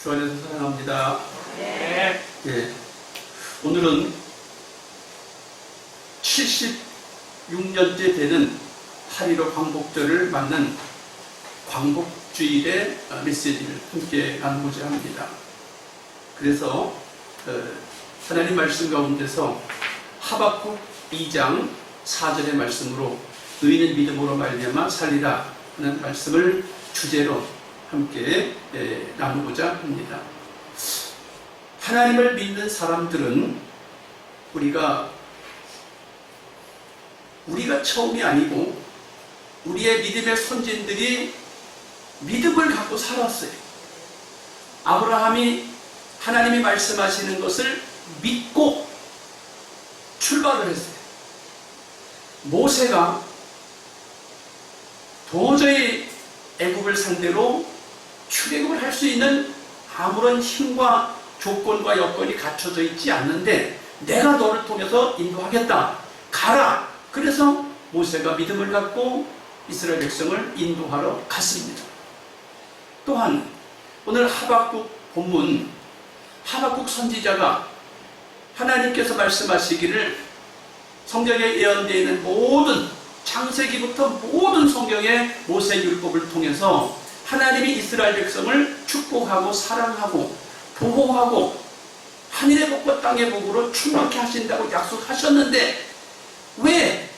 주 안에서 사랑합니다. 네. 예. 오늘은 76년째 되는 8.15 광복절을 맞는 광복주일의 메시지를 함께 나누고자 합니다. 그래서 하나님 말씀 가운데서 하박국 2장 4절의 말씀으로 의인은 믿음으로 말미암아 살리라 하는 말씀을 주제로 함께 나누고자 합니다. 하나님을 믿는 사람들은 우리가 처음이 아니고 우리의 믿음의 선진들이 믿음을 갖고 살았어요. 아브라함이 하나님이 말씀하시는 것을 믿고 출발을 했어요. 모세가 도저히 애굽을 상대로 출애굽을 할 수 있는 아무런 힘과 조건과 여건이 갖춰져 있지 않는데 내가 너를 통해서 인도하겠다. 가라. 그래서 모세가 믿음을 갖고 이스라엘 백성을 인도하러 갔습니다. 또한 오늘 하박국 본문 하박국 선지자가 하나님께서 말씀하시기를 성경에 예언되어 있는 모든 창세기부터 모든 성경의 모세율법을 통해서 하나님이 이스라엘 백성을 축복하고 사랑하고 보호하고 하늘의 복과 땅의 복으로 충만케 하신다고 약속하셨는데 왜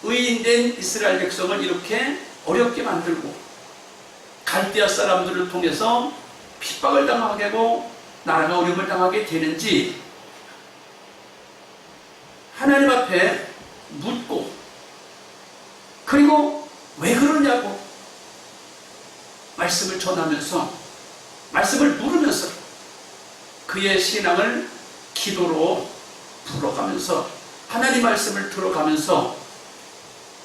의인된 이스라엘 백성을 이렇게 어렵게 만들고 갈대아 사람들을 통해서 핍박을 당하게 하고 나라가 어려움을 당하게 되는지 하나님 앞에 묻고 그리고 왜 그러냐고 말씀을 전하면서 말씀을 물으면서 그의 신앙을 기도로 풀어가면서 하나님 말씀을 들어가면서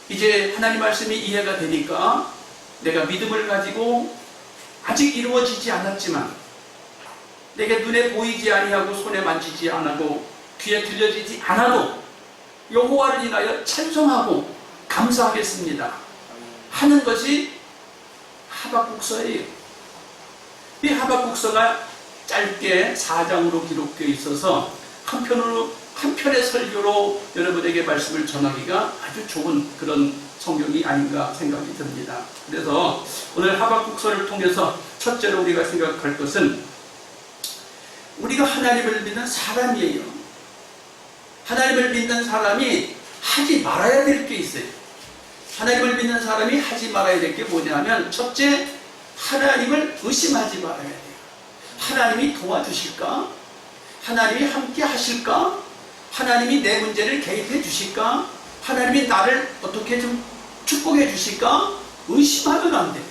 이제 하나님 말씀이 이해가 되니까 내가 믿음을 가지고 아직 이루어지지 않았지만 내게 눈에 보이지 아니하고 손에 만지지 않아도 귀에 들려지지 않아도 여호와를 인하여 찬송하고 감사하겠습니다 하는 것이 하박국서예요. 이 하박국서가 짧게 4장으로 기록되어 있어서 한편의 설교로 여러분에게 말씀을 전하기가 아주 좋은 그런 성경이 아닌가 생각이 듭니다. 그래서 오늘 하박국서를 통해서 첫째로 우리가 생각할 것은 우리가 하나님을 믿는 사람이에요. 하나님을 믿는 사람이 하지 말아야 될 게 있어요. 하나님을 믿는 사람이 하지 말아야 될 게 뭐냐면 첫째, 하나님을 의심하지 말아야 돼요. 하나님이 도와주실까? 하나님이 함께 하실까? 하나님이 내 문제를 개입해 주실까? 하나님이 나를 어떻게 좀 축복해 주실까? 의심하면 안 돼요.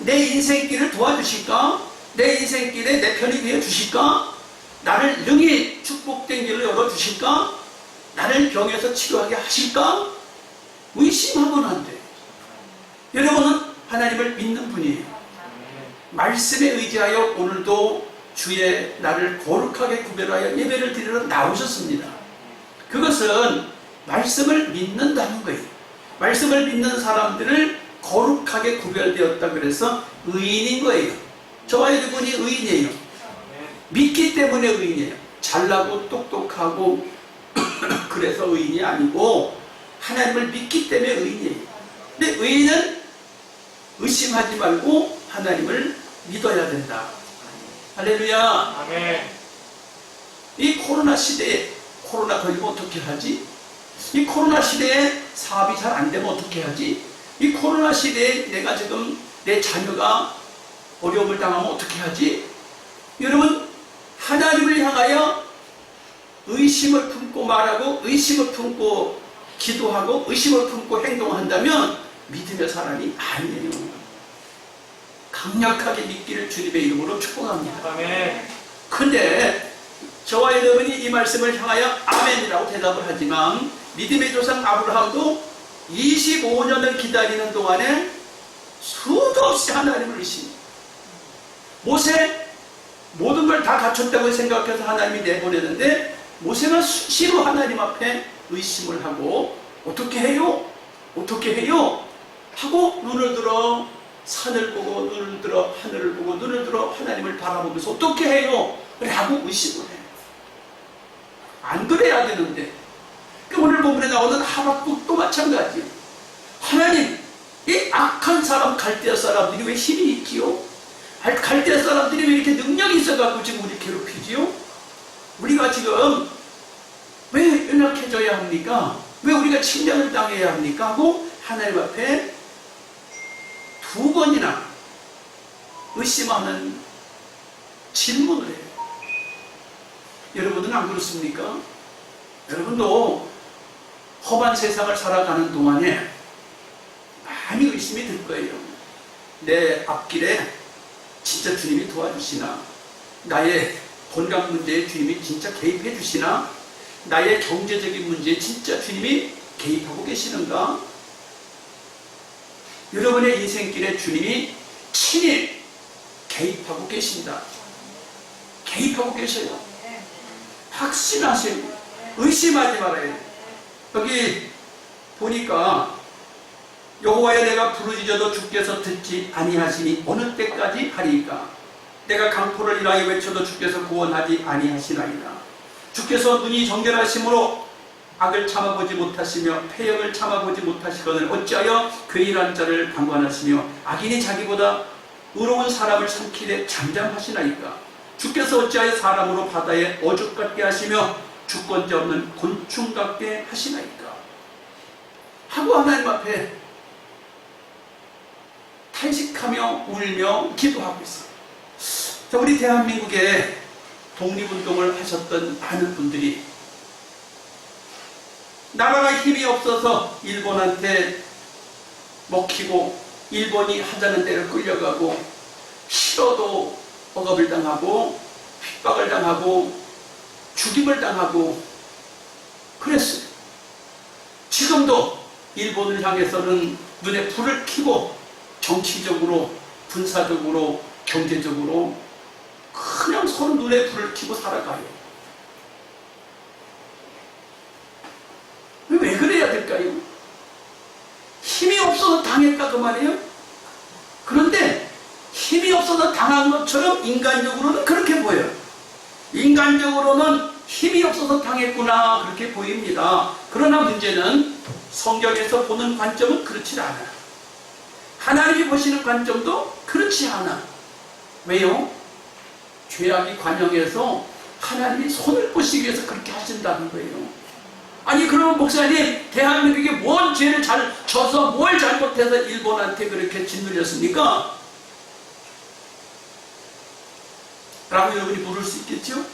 내 인생길을 도와주실까? 내 인생길에 내 편이 되어 주실까? 나를 능히 축복된 길로 열어주실까? 나를 병에서 치료하게 하실까? 의심하면 안 돼요. 여러분은 하나님을 믿는 분이에요. 말씀에 의지하여 오늘도 주의 나를 거룩하게 구별하여 예배를 드리러 나오셨습니다. 그것은 말씀을 믿는다는 거예요. 말씀을 믿는 사람들을 거룩하게 구별되었다 그래서 의인인 거예요. 저와 여러분이 의인이에요. 믿기 때문에 의인이에요. 잘나고 똑똑하고 그래서 의인이 아니고 하나님을 믿기 때문에 의인이에요. 근데 의인은 의심하지 말고 하나님을 믿어야 된다. 할렐루야. 아멘. 이 코로나 시대에 코로나 걸리면 어떻게 하지? 이 코로나 시대에 사업이 잘 안 되면 어떻게 하지? 이 코로나 시대에 내가 지금 내 자녀가 어려움을 당하면 어떻게 하지? 여러분 하나님을 향하여 의심을 품고 말하고 의심을 품고 기도하고 의심을 품고 행동한다면 믿음의 사람이 아니에요. 강력하게 믿기를 주님의 이름으로 축복합니다. 아멘. 근데 저와 여러분이 이 말씀을 향하여 아멘이라고 대답을 하지만 믿음의 조상 아브라함도 25년을 기다리는 동안에 수도 없이 하나님을 의심해요. 모세 모든 걸 다 갖췄다고 생각해서 하나님이 내보내는데 모세가 수시로 하나님 앞에 의심을 하고 어떻게 해요? 어떻게 해요? 하고 눈을 들어 산을 보고 눈을 들어 하늘을 보고 눈을 들어 하나님을 바라보면서 어떻게 해요? 라고 의심을 해요. 안 그래야 되는데. 오늘 본문에 나오는 하박국도 마찬가지예요. 하나님, 이 악한 사람 갈대아 사람들이 왜 힘이 있지요? 갈대아 사람들이 왜 이렇게 능력이 있어갖고 지금 우리 괴롭히지요? 우리가 지금 왜 연약해져야 합니까? 왜 우리가 침략을 당해야 합니까? 하고 하나님 앞에 2번이나 의심하는 질문을 해요. 여러분은 안 그렇습니까? 여러분도 험한 세상을 살아가는 동안에 많이 의심이 들 거예요. 내 앞길에 진짜 주님이 도와주시나? 나의 건강 문제에 주님이 진짜 개입해 주시나? 나의 경제적인 문제에 진짜 주님이 개입하고 계시는가? 여러분의 인생길에 주님이 친히 개입하고 계신다. 개입하고 계셔요. 확신하세요. 의심하지 말아요. 여기 보니까 여호와여 내가 부르짖어도 주께서 듣지 아니하시니 어느 때까지 하리이까? 내가 강포를 일하여 외쳐도 주께서 구원하지 아니하시나이다. 주께서 눈이 정결하심으로 악을 참아보지 못하시며 패역을 참아보지 못하시거늘 어찌하여 괴인한 자를 방관하시며 악인이 자기보다 의로운 사람을 삼키되 잠잠하시나이까? 주께서 어찌하여 사람으로 바다에 어죽 같게 하시며 주권자 없는 곤충 같게 하시나이까? 하고 하나님 앞에 탄식하며 울며 기도하고 있어요. 자, 우리 대한민국에 독립운동을 하셨던 많은 분들이 나라가 힘이 없어서 일본한테 먹히고 일본이 하자는 대로 끌려가고 싫어도 억압을 당하고 핍박을 당하고 죽임을 당하고 그랬어요. 지금도 일본을 향해서는 눈에 불을 켜고 정치적으로 군사적으로 경제적으로 그냥 서로 눈에 불을 켜고 살아가요. 왜 그래야 될까요? 힘이 없어서 당했다 그 말이에요. 그런데 힘이 없어서 당한 것처럼 인간적으로는 그렇게 보여요. 인간적으로는 힘이 없어서 당했구나 그렇게 보입니다. 그러나 문제는 성경에서 보는 관점은 그렇지 않아요. 하나님이 보시는 관점도 그렇지 않아. 왜요? 죄악이 관영해서 하나님이 손을 보시기 위해서 그렇게 하신다는 거예요. 아니 그러면 목사님 대한민국이 뭔 죄를 잘 져서 뭘 잘못해서 일본한테 그렇게 짓눌렸습니까? 라고 여러분이 물을 수 있겠죠?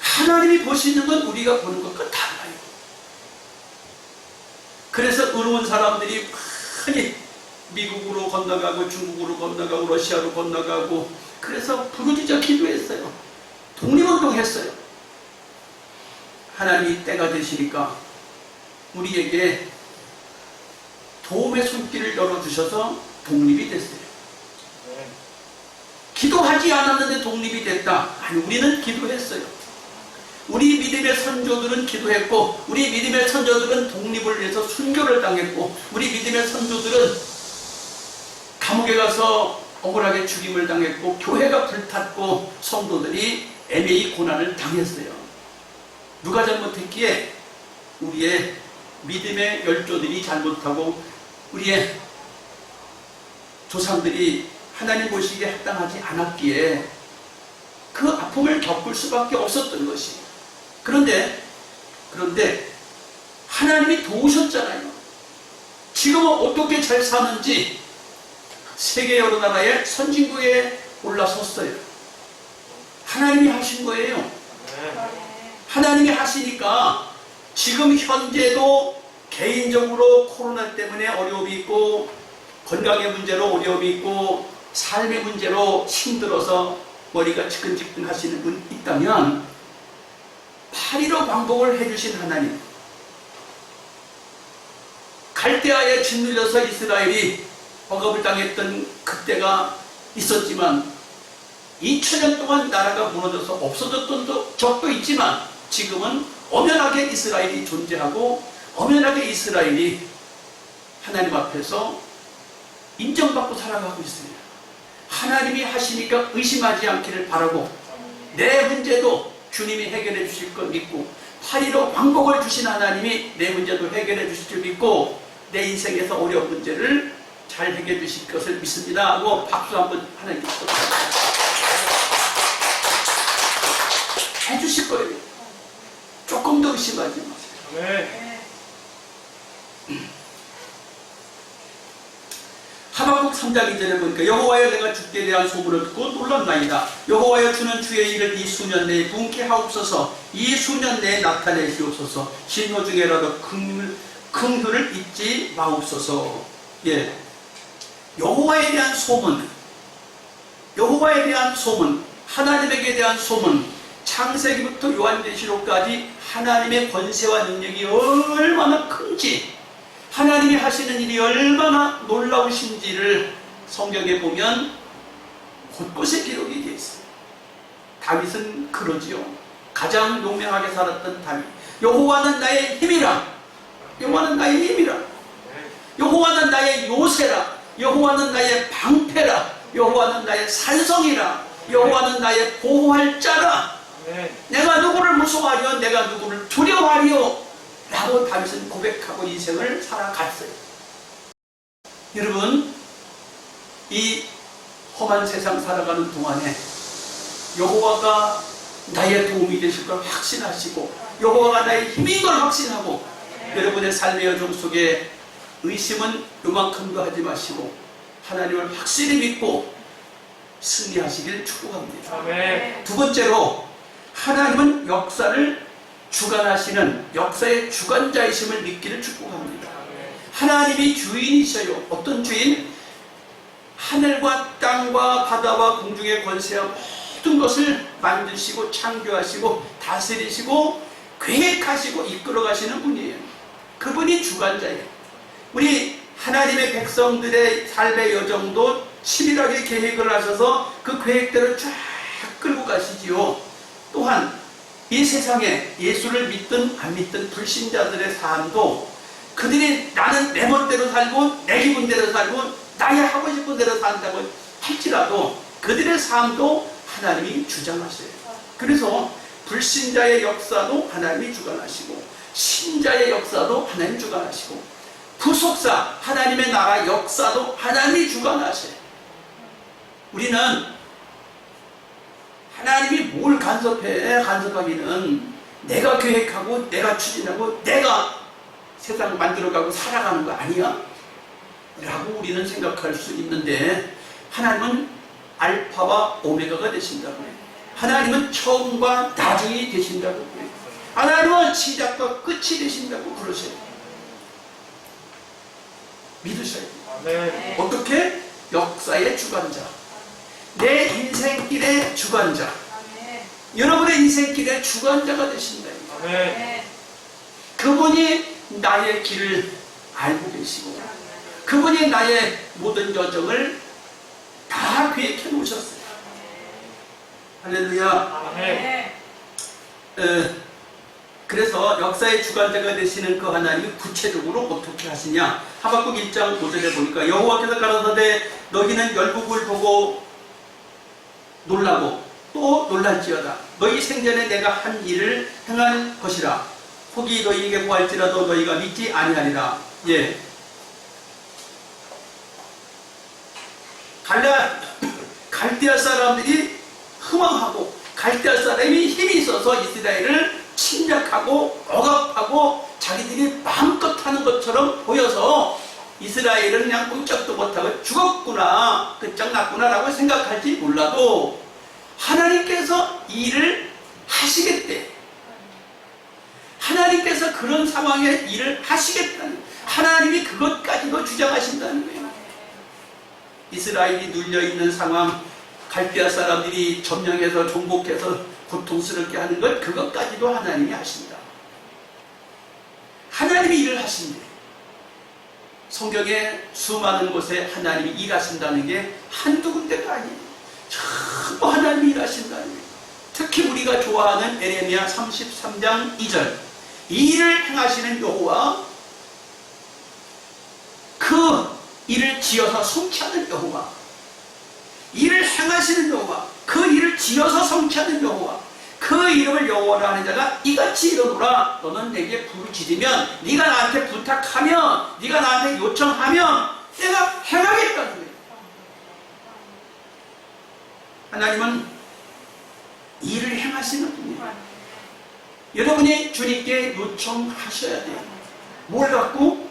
하나님이 보시는 건 우리가 보는 것과 달라요. 그래서 의로운 사람들이 많이 미국으로 건너가고 중국으로 건너가고 러시아로 건너가고 그래서 부르짖어 기도했어요. 독립운동했어요. 하나님이 때가 되시니까 우리에게 도움의 손길을 열어주셔서 독립이 됐어요. 기도하지 않았는데 독립이 됐다. 아니 우리는 기도했어요. 우리 믿음의 선조들은 기도했고 우리 믿음의 선조들은 독립을 위해서 순교를 당했고 우리 믿음의 선조들은 감옥에 가서 억울하게 죽임을 당했고 교회가 불탔고 성도들이 애매히 고난을 당했어요. 누가 잘못했기에? 우리의 믿음의 열조들이 잘못하고 우리의 조상들이 하나님 보시기에 합당하지 않았기에 그 아픔을 겪을 수밖에 없었던 것이. 그런데 하나님이 도우셨잖아요. 지금은 어떻게 잘 사는지 세계 여러 나라의 선진국에 올라섰어요. 하나님이 하신 거예요. 하나님이 하시니까 지금 현재도 개인적으로 코로나 때문에 어려움이 있고 건강의 문제로 어려움이 있고 삶의 문제로 힘들어서 머리가 지끈지끈 하시는 분 있다면 8.15 광복을 해주신 하나님, 갈대아에 짓눌려서 이스라엘이 억압을 당했던 그때가 있었지만 2000년 동안 나라가 무너져서 없어졌던 적도 있지만 지금은 엄연하게 이스라엘이 존재하고 엄연하게 이스라엘이 하나님 앞에서 인정받고 살아가고 있어요. 하나님이 하시니까 의심하지 않기를 바라고, 내 문제도 주님이 해결해 주실 걸 믿고, 8.15 광복을 주신 하나님이 내 문제도 해결해 주실 줄 믿고, 내 인생에서 어려운 문제를 잘 해결해 주실 것을 믿습니다 하고 박수 한번 하나님께 해주실 거예요. 조금 더 의심하지 마세요. 네. 하박국 3장 2절에 보니까 여호와여 내가 주께 대한 소문을 듣고 놀랐나이다. 여호와여 주는 주의 일을 이 수년 내에 분케 하옵소서. 이 수년 내에 나타내시옵소서. 진노 중에라도 긍휼을 잊지 마옵소서. 예, 여호와에 대한 소문, 여호와에 대한 소문, 하나님에게 대한 소문, 창세기부터 요한계시록까지 하나님의 권세와 능력이 얼마나 큰지, 하나님이 하시는 일이 얼마나 놀라우신지를 성경에 보면 곳곳에 기록이 되어 있어요. 다윗은 그러지요. 가장 용맹하게 살았던 다윗. 여호와는 나의 힘이라. 여호와는 나의 힘이라. 여호와는 나의 요새라. 여호와는 나의 방패라. 여호와는 나의 산성이라. 여호와는 나의 보호할 자라. 내가 누구를 무서워하리요? 내가 누구를 두려워하리요? 라고 다윗은 고백하고 인생을 살아갔어요. 여러분, 이 험한 세상 살아가는 동안에 여호와가 나의 도움이 되실 걸 확신하시고, 여호와가 나의 힘인 걸 확신하고, 여러분의 삶의 여정 속에 의심은 요만큼도 하지 마시고 하나님을 확실히 믿고 승리하시길 축복합니다. 아멘. 두 번째로, 하나님은 역사를 주관하시는 역사의 주관자이심을 믿기를 축복합니다. 하나님이 주인이셔요. 어떤 주인? 하늘과 땅과 바다와 공중의 권세와 모든 것을 만드시고 창조하시고 다스리시고 계획하시고 이끌어가시는 분이에요. 그분이 주관자예요. 우리 하나님의 백성들의 삶의 여정도 치밀하게 계획을 하셔서 그 계획대로 쫙 끌고 가시지요. 또한 이 세상에 예수를 믿든 안 믿든 불신자들의 삶도 그들이 나는 내 멋대로 살고 내 기분대로 살고 나의 하고 싶은 대로 산다고 할지라도 그들의 삶도 하나님이 주장하셔요. 그래서 불신자의 역사도 하나님이 주관하시고 신자의 역사도 하나님이 주관하시고 부속사 하나님의 나라 역사도 하나님이 주관하셔요. 우리는 하나님이 뭘 간섭해? 간섭하기는 내가 계획하고 내가 추진하고 내가 세상 만들어가고 살아가는 거 아니야? 라고 우리는 생각할 수 있는데, 하나님은 알파와 오메가가 되신다고 해요. 하나님은 처음과 나중이 되신다고 해요. 하나님은 시작과 끝이 되신다고 그러세요. 믿으셔야 돼요. 네. 어떻게? 역사의 주관자, 내 인생길의 주관자, 여러분의 인생길의 주관자가 되신다. 네. 그분이 나의 길을 알고 계시고 그분이 나의 모든 여정을 다 계획해 놓으셨어요. 할렐루야. 네. 그래서 역사의 주관자가 되시는 그 하나님이 구체적으로 어떻게 하시냐? 하박국 1장 5절에 보니까 여호와께서 가라사대 너희는 열국을 보고 놀라고 또 놀랄지어다. 너희 생전에 내가 한 일을 행할 것이라. 혹이 너희에게 보할지라도 너희가 믿지 아니하리라. 예. 갈대아 사람들이 흥왕하고 갈대아 사람이 힘이 있어서 이스라엘을 침략하고 억압하고 자기들이 마음껏 하는 것처럼 보여서 이스라엘은 그냥 꼼짝도 못하고 죽었구나, 끝장났구나 라고 생각할지 몰라도 하나님께서 이 일을 하시겠대. 하나님께서 그런 상황에 일을 하시겠다는, 하나님이 그것까지도 주장하신다는 거예요. 이스라엘이 눌려있는 상황, 갈대아 사람들이 점령해서 정복해서 고통스럽게 하는 것, 그것까지도 하나님이 하신다. 하나님이 일을 하신대. 성경에 수많은 곳에 하나님이 일하신다는 게 한두 군데가 아니에요. 전부 하나님이 일하신다는 거예요. 특히 우리가 좋아하는 에레미야 33장 2절, 이 일을 행하시는 여호와, 그 일을 지어서 성취하는 여호와, 일을 행하시는 여호와, 그 일을 지어서 성취하는 여호와, 그 이름을 여호와라 하는 자가 이같이 이르노라. 너는 내게 부르짖으면, 네가 나한테 부탁하면, 네가 나한테 요청하면 내가 행하겠다는 거예요. 하나님은 일을 행하시는 분이에요. 여러분이 주님께 요청하셔야 돼요. 뭘 갖고?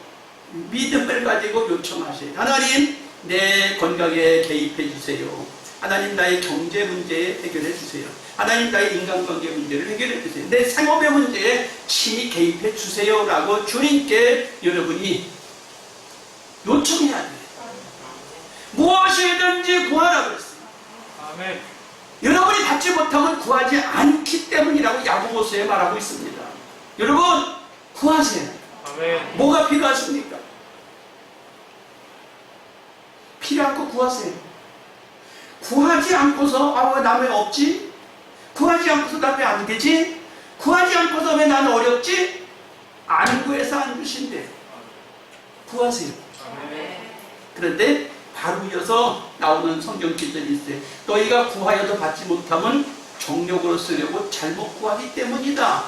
믿음을 가지고 요청하셔야 돼요. 하나님, 내 건강에 개입해 주세요. 하나님, 나의 경제 문제 해결해 주세요. 하나님, 나의 인간관계 문제를 해결해 주세요. 내 생업의 문제에 친히 개입해 주세요 라고 주님께 여러분이 요청해야 돼요. 무엇이든지 구하라 그랬어요. 아멘. 여러분이 받지 못하면 구하지 않기 때문이라고 야고보서에 말하고 있습니다. 여러분, 구하세요. 아멘. 뭐가 필요하십니까? 필요한 거 구하세요. 구하지 않고서 왜 나 왜 없지? 구하지 않고서 나 왜 안 되지? 구하지 않고서 왜 나는 어렵지? 안 구해서 안 주신대. 구하세요. 아멘. 그런데 바로 이어서 나오는 성경 기절이 있어요. 너희가 구하여도 받지 못하면 정욕으로 쓰려고 잘못 구하기 때문이다.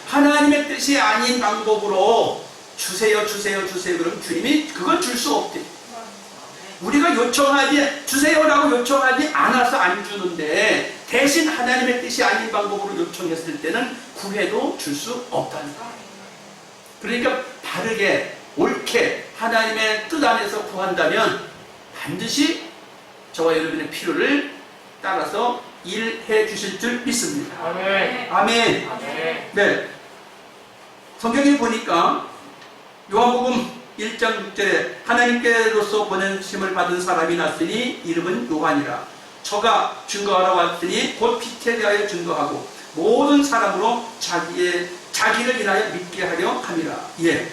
하나님의 뜻이 아닌 방법으로 주세요 주세요 주세요 그러면 주님이 그걸 줄 수 없대. 우리가 요청하지 주세요라고 요청하지 않아서 안 주는데, 대신 하나님의 뜻이 아닌 방법으로 요청했을 때는 구해도 줄 수 없다는 거예요. 그러니까 바르게 옳게 하나님의 뜻 안에서 구한다면 반드시 저와 여러분의 필요를 따라서 일해 주실 줄 믿습니다. 아멘. 아멘. 아멘. 네. 성경에 보니까 요한복음 1장 6절에 하나님께로서 보내심을 받은 사람이 났으니 이름은 요한이라. 저가 증거하러 왔으니 곧 빛에 대하여 증거하고 모든 사람으로 자기를 인하여 믿게 하려 함이라. 예.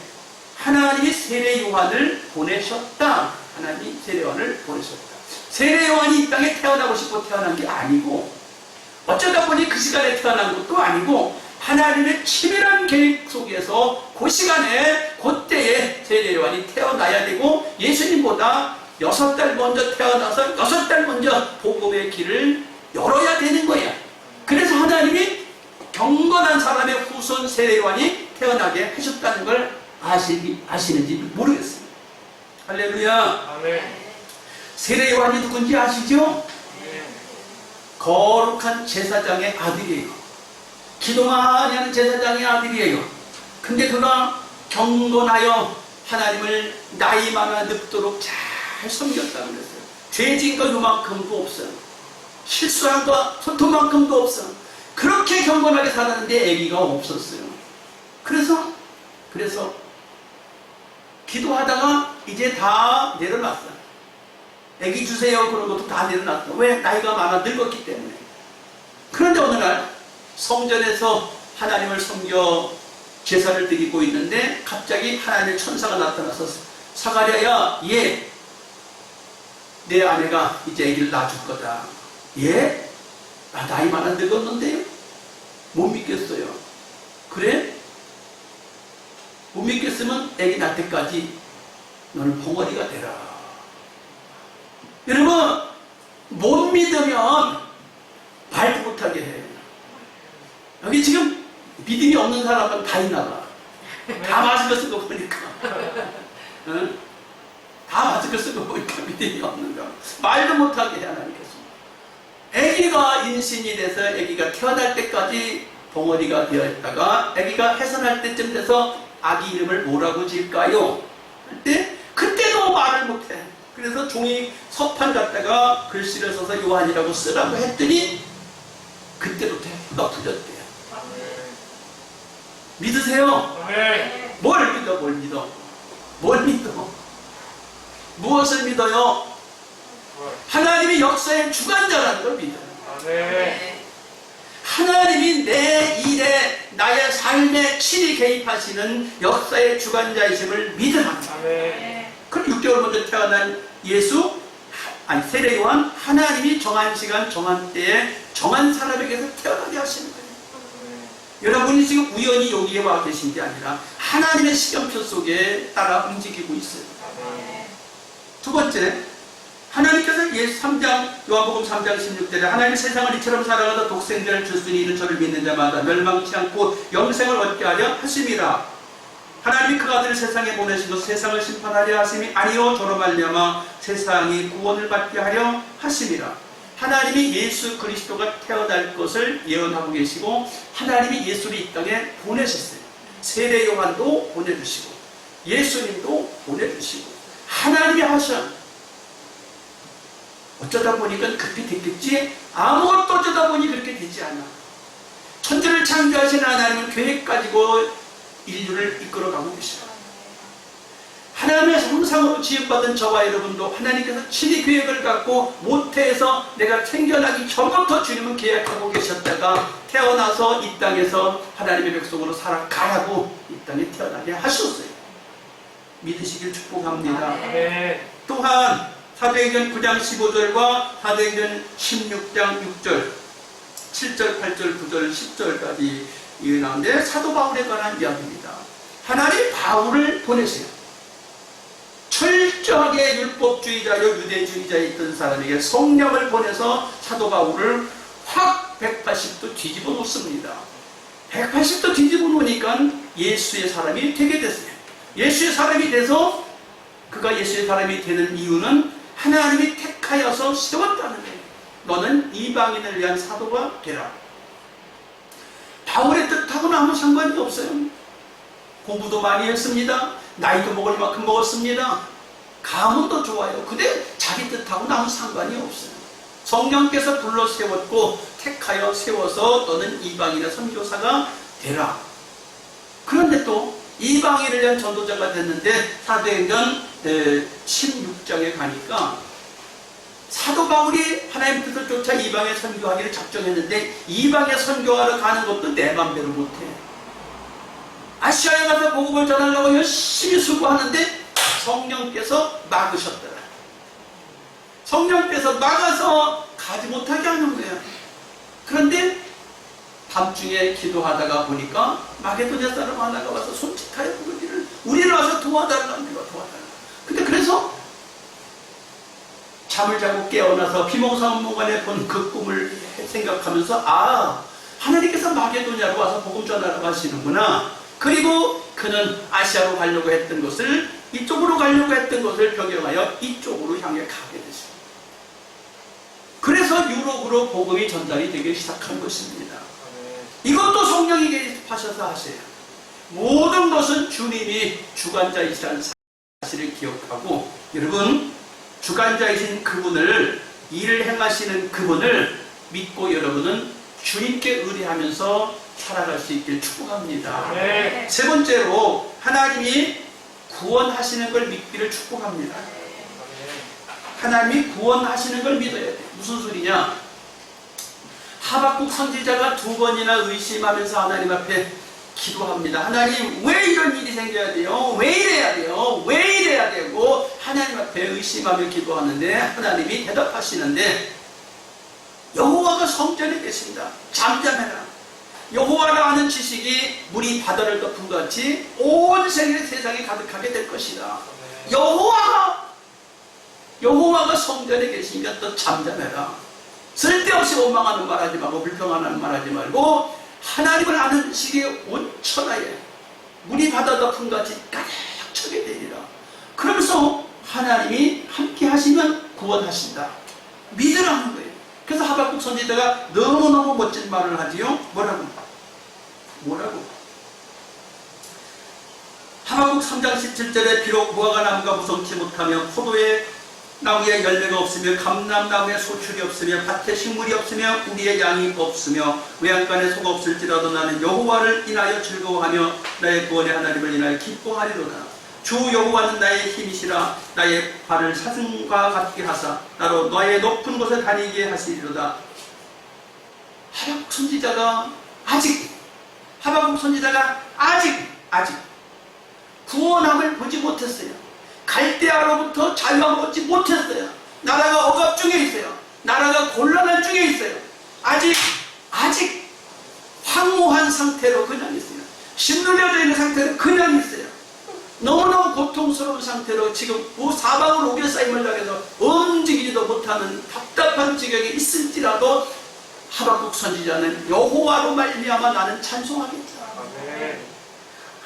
하나님이 세례 요한을 보내셨다. 하나님이 세례 요한을 보내셨다. 세례 요한이 이 땅에 태어나고 싶어 태어난 게 아니고, 어쩌다 보니 그 시간에 태어난 것도 아니고, 하나님의 치밀한 계획 속에서 그 시간에 그때에 세례 요한이 태어나야 되고, 예수님보다 6달 먼저 태어나서 6달 먼저 복음의 길을 열어야 되는 거예요. 그래서 하나님이 경건한 사람의 후손 세례 요한이 태어나게 하셨다는 걸 아시는지 모르겠어요. 할렐루야. 아멘. 세례 요한이 누군지 아시죠? 네. 거룩한 제사장의 아들이에요. 기도 많이 하는 제사장의 아들이에요. 근데 그가 경건하여 하나님을 나이 많아 늙도록 잘 섬겼다고 그랬어요. 죄진 거 요만큼도 없어요. 실수한 거 손톱만큼도 없어요. 그렇게 경건하게 살았는데 아기가 없었어요. 그래서 기도하다가 이제 다 내려놨어요. 아기 주세요 그런 것도 다 내려놨어. 왜? 나이가 많아 늙었기 때문에. 그런데 어느 날 성전에서 하나님을 섬겨 제사를 드리고 있는데 갑자기 하나님의 천사가 나타나서 사가랴야, 예, 내 아내가 이제 아기를 낳아줄 거다. 예? 나 나이 많아 늙었는데요? 못 믿겠어요. 그래? 못 믿겠으면 아기 낳을 때까지 너는 벙어리가 되라. 여러분, 못 믿으면 발도 못하게 해. 여기 지금 믿음이 없는 사람은 다 있나 봐. 다 마스크 쓰고 보니까. 응? 다 마스크 쓰고 보니까 믿음이 없는 거. 말도 못하게 해, 하나님께서. 아기가 임신이 돼서 아기가 태어날 때까지 벙어리가 되어 있다가 아기가 해산할 때쯤 돼서 아기 이름을 뭐라고 지을까요? 할 때 그때도 말을 못해. 그래서 종이 서판 갖다가 글씨를 써서 요한이라고 쓰라고 했더니 그때부터 해가 풀렸대요. 믿으세요? 아멘. 뭘 믿어? 뭘 믿어? 뭘 믿어? 무엇을 믿어요? 하나님이 역사의 주관자라는 걸 믿어요. 아멘. 하나님이 내 일에 나의 삶에 친히 개입하시는 역사의 주관자이심을 믿으라. 아멘. 그럼 6개월 먼저 태어난 예수, 세례 요한, 하나님이 정한 시간, 정한 때에 정한 사람에게서 태어나게 하시는 거예요. 여러분이 지금 우연히 여기에 와 계신 게 아니라 하나님의 시간표 속에 따라 움직이고 있어요. 두 번째, 하나님께서 예수 3장, 요한복음 3장 16절에 하나님 세상을 이처럼 사랑하사 독생자를 주시니 이는 저를 믿는 자마다 멸망치 않고 영생을 얻게 하려 하심이라. 하나님이 그 아들을 세상에 보내신 것 세상을 심판하려 하심이 아니요 저로 말미암아 세상이 구원을 받게 하려 하심이라. 하나님이 예수 그리스도가 태어날 것을 예언하고 계시고 하나님이 예수를 이 땅에 보내셨어요. 세례 요한도 보내주시고 예수님도 보내주시고 하나님이 하셔. 어쩌다 보니까 그렇게 됐겠지? 아무것도 어쩌다 보니 그렇게 되지 않아. 천지를 창조하신 하나님은 계획 가지고 인류를 이끌어가고 계셔. 하나님의 형상으로 지음받은 저와 여러분도 하나님께서 친히 계획을 갖고 모태에서 내가 생겨나기 전부터 주님은 계획하고 계셨다가 태어나서 이 땅에서 하나님의 백성으로 살아가라고 이 땅에 태어나게 하셨어요. 믿으시길 축복합니다. 네. 또한 사도행전 9장 15절과 사도행전 16장 6절, 7절, 8절, 9절, 10절까지 나오는데 사도 바울에 관한 이야기입니다. 하나님 바울을 보내세요. 철저하게 율법주의자요 유대주의자에 있던 사람에게 성령을 보내서 사도 바울을 확 180도 뒤집어 놓습니다. 180도 뒤집어 놓으니까 예수의 사람이 되게 됐어요. 예수의 사람이 돼서 그가 예수의 사람이 되는 이유는 하나님이 택하여서 세웠다는 거예요. 너는 이방인을 위한 사도가 되라. 바울의 뜻하고는 아무 상관이 없어요. 공부도 많이 했습니다. 나이도 먹을 만큼 먹었습니다. 가문도 좋아요. 근데 자기 뜻하고는 아무 상관이 없어요. 성령께서 불러 세웠고 택하여 세워서 너는 이방인의 선교사가 되라. 그런데 또 이방인을 위한 전도자가 됐는데 사도행전 16장에 가니까 사도 바울이 하나님 뜻을 쫓아 이방에 선교하기를 작정했는데 이방에 선교하러 가는 것도 내 맘대로 못해. 아시아에 가서 복음을 전하려고 열심히 수고하는데 성령께서 막으셨더라. 성령께서 막아서 가지 못하게 하는 거야. 그런데 밤중에 기도하다가 보니까 마게도냐 사람 하나가 와서 손짓하여 부르기를 우리를 와서 도와달라는 거야. 도와달라. 근데 그래서 잠을 자고 깨어나서 비몽사몽간에 본 그 꿈을 생각하면서 하나님께서 마게도냐로 와서 복음 전하러 가시는구나. 그리고 그는 아시아로 가려고 했던 것을 이쪽으로 가려고 했던 것을 변경하여 이쪽으로 향해 가게 됐습니다. 그래서 유럽으로 복음이 전달이 되기 시작한 것입니다. 이것도 성령이 개입하셔서 하세요. 모든 것은 주님이 주관자이시라는 사실을 기억하고 여러분 주관자이신 그분을 일을 행하시는 그분을 믿고 여러분은 주님께 의뢰하면서 살아갈 수 있길 축복합니다. 네. 세 번째로 하나님이 구원하시는 걸 믿기를 축복합니다. 하나님이 구원하시는 걸 믿어야 돼. 무슨 소리냐? 하박국 선지자가 2번이나 의심하면서 하나님 앞에 기도합니다. 하나님 왜 이런 일이 생겨야 돼요? 왜 이래야 돼요? 왜 이래야 되고 하나님 앞에 의심하며 기도하는데 하나님이 대답하시는데 여호와가 성전에 계신다. 잠잠해라. 여호와가 아는 지식이 물이 바다를 덮은 것 같이 온 세상에 가득하게 될 것이다. 여호와가 성전에 계시니까 또 잠잠해라. 쓸데없이 원망하는 말 하지 말고 불평하는 말 하지 말고 하나님을 아는 지식이 온 천하에 물이 바다 덮은 것 같이 가득 차게 되리라. 그러면서 하나님이 함께 하시면 구원하신다. 믿으라는 거예요. 그래서 하박국 선지자가 너무너무 멋진 말을 하지요. 뭐라고? 하박국 3장 17절에 비록 무화과 나무가 무성치 못하며 포도의 나무에 열매가 없으며 감람나무에 소출이 없으며 밭에 식물이 없으며 우리의 양이 없으며 외양간에 소가 없을지라도 나는 여호와를 인하여 즐거워하며 나의 구원의 하나님을 인하여 기뻐하리로다. 주 여호와는 나의 힘이시라. 나의 발을 사슴과 같게 하사 나로 너의 높은 곳에 다니게 하시리로다. 하박국 선지자가 아직 구원함을 보지 못했어요. 갈대아로부터 자유함을 얻지 못했어요. 나라가 억압 중에 있어요. 나라가 곤란한 중에 있어요. 아직 황홀한 상태로 그냥 있어요. 짓눌려져 있는 상태로 그냥 있어요. 너무너무 고통 고통스러운 상태로 지금 사방으로 우겨 쌓임을 당해서 움직이지도 못하는 답답한 지경에 있을지라도 하박국 선지자는 여호와로 말미암아 나는 찬송하겠다. 아멘.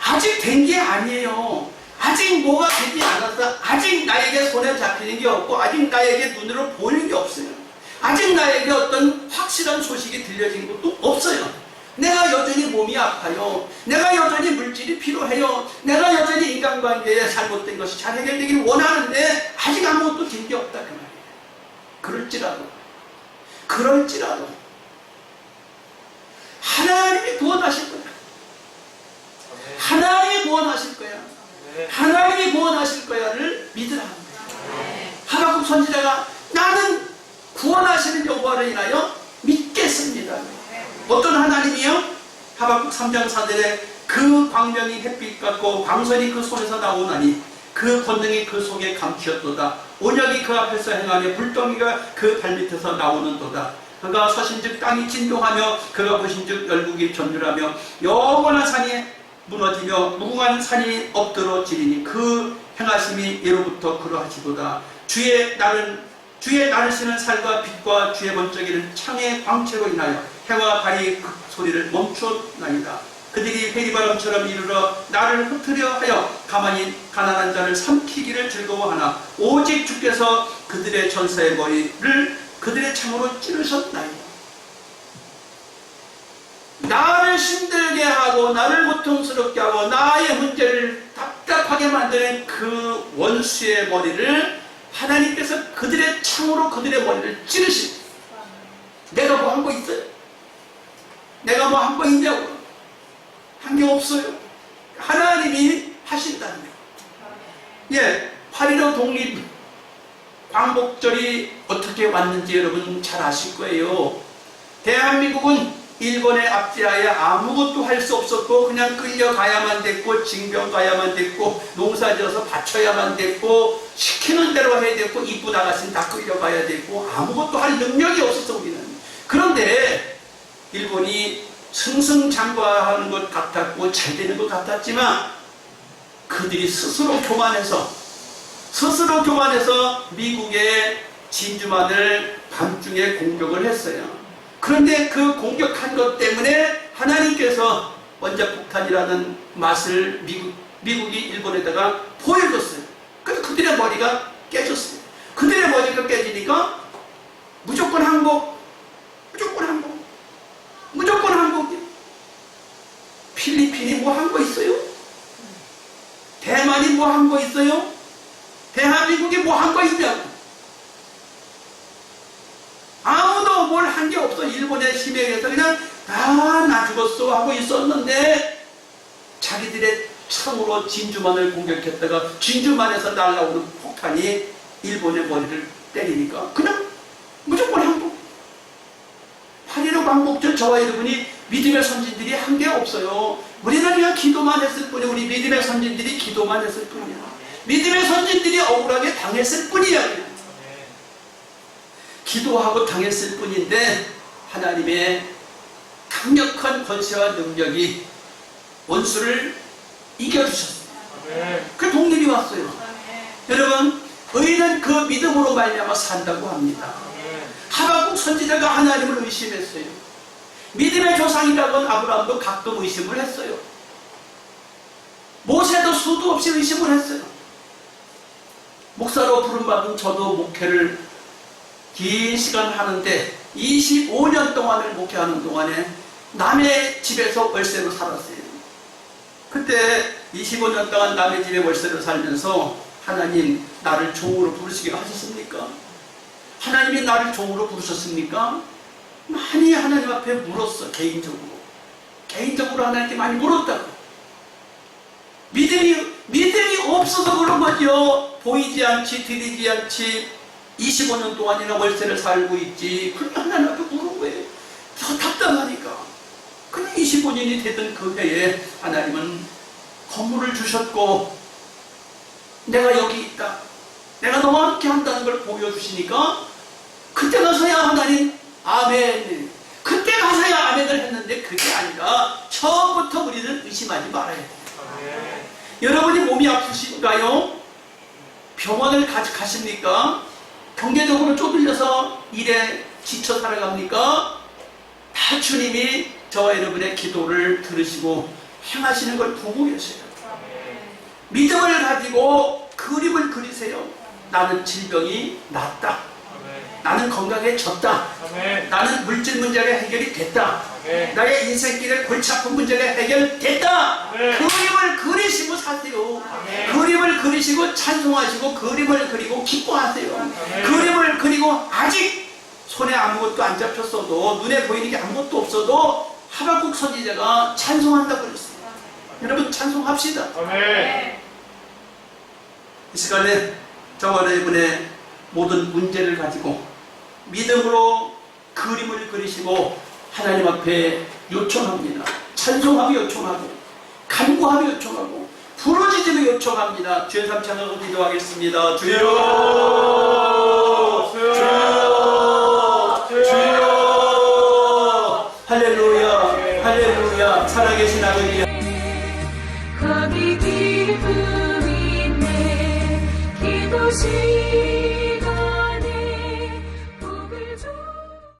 아직 된 게 아니에요. 아직 뭐가 되지 않았다. 아직 나에게 손에 잡히는 게 없고 아직 나에게 눈으로 보이는 게 없어요. 아직 나에게 어떤 확실한 소식이 들려진 것도 없어요. 내가 여전히 몸이 아파요. 내가 여전히 물질이 필요해요. 내가 여전히 인간관계에 잘못된 것이 잘 해결되길 원하는데 아직 아무것도 된 게 없다 그 말이에요. 그럴지라도 하나님이 구원하실 거야. 하나님이 구원하실 거야. 하나님이 구원하실 거야를 믿으라 하는 거야. 하박국 선지자가 나는 구원하시는 여호와를 인하여 믿겠습니다. 어떤 하나님이요? 하박국 3장 4절에 그 광명이 햇빛 같고 광선이 그 손에서 나오나니 그 권능이 그 속에 감추었도다. 온역이 그 앞에서 행하며 불덩이가 그 발밑에서 나오는도다. 그가 서신즉 땅이 진동하며 그가 보신즉 열국이 전율하며 영원한 산이 무너지며 무궁한 산이 엎드러지리니 그 행하심이 예로부터 그러하시도다. 주의 나르시는 살과 빛과 주의 번쩍이는 창의 광채로 인하여 해와 달이 그 소리를 멈추었나이다. 그들이 회리바람처럼 이르러 나를 흩으려 하여 가만히 가난한 자를 삼키기를 즐거워하나 오직 주께서 그들의 전사의 머리를 그들의 창으로 찌르셨나이다. 나를 힘들게 하고 나를 고통스럽게 하고 나의 문제를 답답하게 만드는 그 원수의 머리를 하나님께서 그들의 창으로 그들의 머리를 찌르시. 내가 뭐 한 거 있어요? 내가 뭐 한 거 있냐고? 한 게 없어요. 하나님이 하신다는 거예요. 예, 8.15 독립 광복절이 어떻게 왔는지 여러분 잘 아실 거예요. 대한민국은 일본의 압제하에 아무것도 할 수 없었고 그냥 끌려가야만 됐고 징병 가야만 됐고 농사지어서 바쳐야만 됐고 시키는 대로 해야 됐고 입고 나갔으면 다 끌려가야 됐고 아무것도 할 능력이 없었어 우리는. 그런데 일본이 승승장구하는 것 같았고 잘 되는 것 같았지만 그들이 스스로 교만해서 미국의 진주만을 밤중에 공격을 했어요. 그런데 그 공격한 것 때문에 하나님께서 원자폭탄이라는 맛을 미국이 일본에다가 보여줬어요. 그래서 그들의 머리가 깨졌어요. 그들의 머리가 깨지니까 무조건 항복, 무조건 항복이에요. 필리핀이 뭐 한 거 있어요? 대만이 뭐 한 거 있어요? 대한민국이 뭐 한 거 있냐고. 아무도 뭘 한 게 없어. 일본의 힘에 의해서 그냥 나 죽었어 하고 있었는데 자기들의 창으로 진주만을 공격했다가 진주만에서 날아오는 폭탄이 일본의 머리를 때리니까 그냥 무조건 항복. 8.15 광복절 저와 여러분이 믿음의 선진들이 한 게 없어요. 우리는 그냥 기도만 했을 뿐이야. 우리 믿음의 선진들이 기도만 했을 뿐이야. 믿음의 선진들이 억울하게 당했을 뿐이야. 그냥. 기도하고 당했을 뿐인데 하나님의 강력한 권세와 능력이 원수를 이겨주셨습니다. 그 독립이 왔어요. 여러분, 의인은 그 믿음으로 말미암아 산다고 합니다. 하박국 선지자가 하나님을 의심했어요. 믿음의 조상이라던 아브라함도 가끔 의심을 했어요. 모세도 수도 없이 의심을 했어요. 목사로 부름받은 저도 목회를 긴 시간 하는데 25년 동안을 목회하는 동안에 남의 집에서 월세로 살았어요. 그때 25년 동안 남의 집에 월세로 살면서 하나님 나를 종으로 부르시게 하셨습니까? 하나님이 나를 종으로 부르셨습니까? 많이 하나님 앞에 물었어. 개인적으로 하나님께 많이 물었다고. 믿음이 없어서 그런 거죠. 보이지 않지 들리지 않지 25년 동안이나 월세를 살고 있지. 그냥 하나님 앞에 물은 거예요. 더 답답하니까. 그냥 25년이 되던 그 해에 하나님은 건물을 주셨고 내가 여기 있다. 내가 너와 함께 한다는 걸 보여주시니까 그때 가서야 하나님 아멘. 그때 가서야 아멘을 했는데 그게 아니라 처음부터 우리는 의심하지 말아야 돼요. 여러분이 몸이 아프신가요? 병원을 가십니까? 경제적으로 쪼들려서 일에 지쳐 살아갑니까? 다 주님이 저와 여러분의 기도를 들으시고 행하시는 걸 보고 계세요. 믿음을 가지고 그림을 그리세요. 나는 질병이 낫다. 나는 건강해졌다. 나는 물질 문제가 해결이 됐다. 나의 인생길의 골치 아픈 문제가 해결됐다. 그림을 그리시고 사세요. 그림을 그리시고 찬송하시고 그림을 그리고 기뻐하세요. 그림을 그리고 아직 손에 아무것도 안 잡혔어도 눈에 보이는 게 아무것도 없어도 하박국 선지자가 찬송한다고 그랬어요. 여러분 찬송합시다. 이 시간에 저와 여러분의 모든 문제를 가지고 믿음으로 그림을 그리시고 하나님 앞에 요청합니다. 찬송하며 요청하고 간구하며 요청하고 부르짖으며 요청합니다. 주여 삼창하고 기도하겠습니다. 주여 주여 주여 할렐루야 할렐루야 살아계신 아버지 거기 기쁨이 있네 기도시